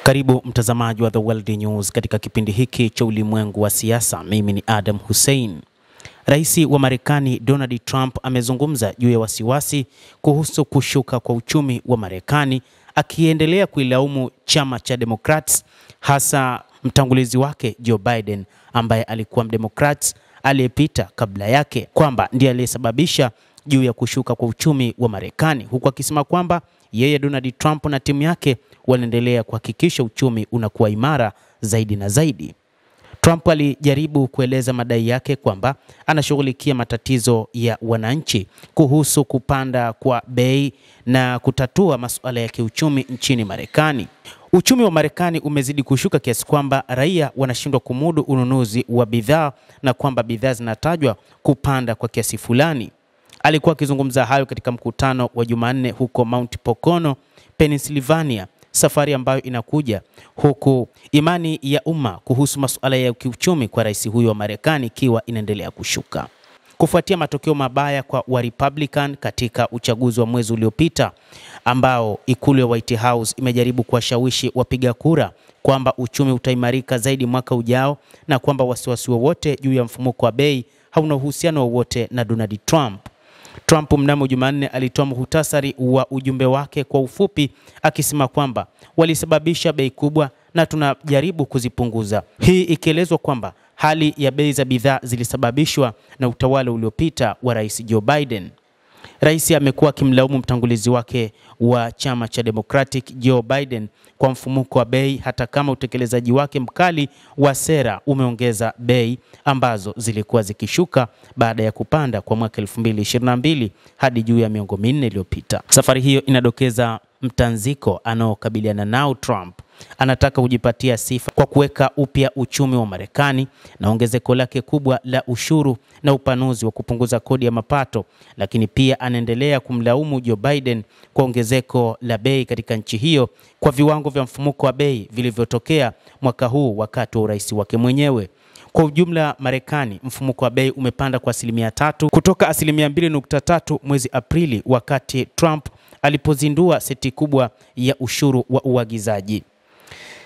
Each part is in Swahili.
Karibu mtazamaji wa The World News katika kipindi hiki cha ulimwengu wa siasa. Mimi ni Adam Hussein. Rais wa Marekani Donald Trump amezungumza juu ya wasiwasi kuhusu kushuka kwa uchumi wa Marekani, akiendelea kuilaumu chama cha Democrats, hasa mtangulizi wake Joe Biden ambaye alikuwa mdemokrats aliyepita kabla yake, kwamba ndiye aliyesababisha juu ya kushuka kwa uchumi wa Marekani, huku akisema kwamba yeye Donald Trump na timu yake wanaendelea kuhakikisha uchumi unakuwa imara zaidi na zaidi. Trump alijaribu kueleza madai yake kwamba anashughulikia matatizo ya wananchi kuhusu kupanda kwa bei na kutatua masuala ya kiuchumi nchini Marekani. Uchumi wa Marekani umezidi kushuka kiasi kwamba raia wanashindwa kumudu ununuzi wa bidhaa na kwamba bidhaa zinatajwa kupanda kwa kiasi fulani. Alikuwa akizungumza hayo katika mkutano wa Jumanne huko Mount Pocono, Pennsylvania, safari ambayo inakuja huku imani ya umma kuhusu masuala ya kiuchumi kwa rais huyo wa Marekani ikiwa inaendelea kushuka. Kufuatia matokeo mabaya kwa wa Republican katika uchaguzi wa mwezi uliopita, ambao ikulu ya White House imejaribu kuwashawishi wapiga kura kwamba uchumi utaimarika zaidi mwaka ujao na kwamba wasiwasi wowote juu ya mfumuko wa bei hauna uhusiano wowote na Donald Trump. Trump mnamo Jumanne alitoa muhtasari wa ujumbe wake kwa ufupi, akisema kwamba walisababisha bei kubwa na tunajaribu kuzipunguza. Hii ikielezwa kwamba hali ya bei za bidhaa zilisababishwa na utawala uliopita wa Rais Joe Biden. Rais amekuwa akimlaumu mtangulizi wake wa chama cha Democratic Joe Biden kwa mfumuko wa bei, hata kama utekelezaji wake mkali wa sera umeongeza bei ambazo zilikuwa zikishuka baada ya kupanda kwa mwaka 2022 hadi juu ya miongo minne iliyopita. Safari hiyo inadokeza mtanziko anaokabiliana nao Trump. Anataka kujipatia sifa kwa kuweka upya uchumi wa Marekani na ongezeko lake kubwa la ushuru na upanuzi wa kupunguza kodi ya mapato, lakini pia anaendelea kumlaumu Joe Biden kwa ongezeko la bei katika nchi hiyo kwa viwango vya mfumuko wa bei vilivyotokea mwaka huu wakati wa urais wake mwenyewe. Kwa ujumla, Marekani mfumuko wa bei umepanda kwa 3% kutoka 2.3 mwezi Aprili, wakati Trump alipozindua seti kubwa ya ushuru wa uagizaji.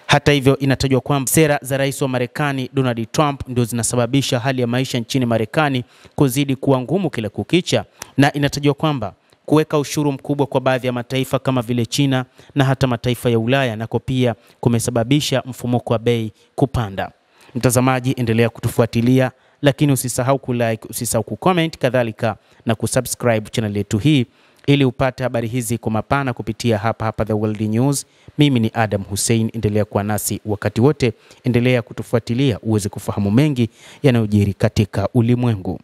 Hata hivyo, inatajwa kwamba sera za rais wa Marekani Donald Trump ndio zinasababisha hali ya maisha nchini Marekani kuzidi kuwa ngumu kila kukicha, na inatajwa kwamba kuweka ushuru mkubwa kwa baadhi ya mataifa kama vile China na hata mataifa ya Ulaya nako pia kumesababisha mfumuko wa bei kupanda. Mtazamaji, endelea kutufuatilia, lakini usisahau kulike, usisahau kucomment, kadhalika na kusubscribe channel yetu hii ili upate habari hizi kwa mapana kupitia hapa The World News. Mimi ni Adam Hussein, endelea kuwa nasi wakati wote, endelea kutufuatilia uweze kufahamu mengi yanayojiri katika ulimwengu.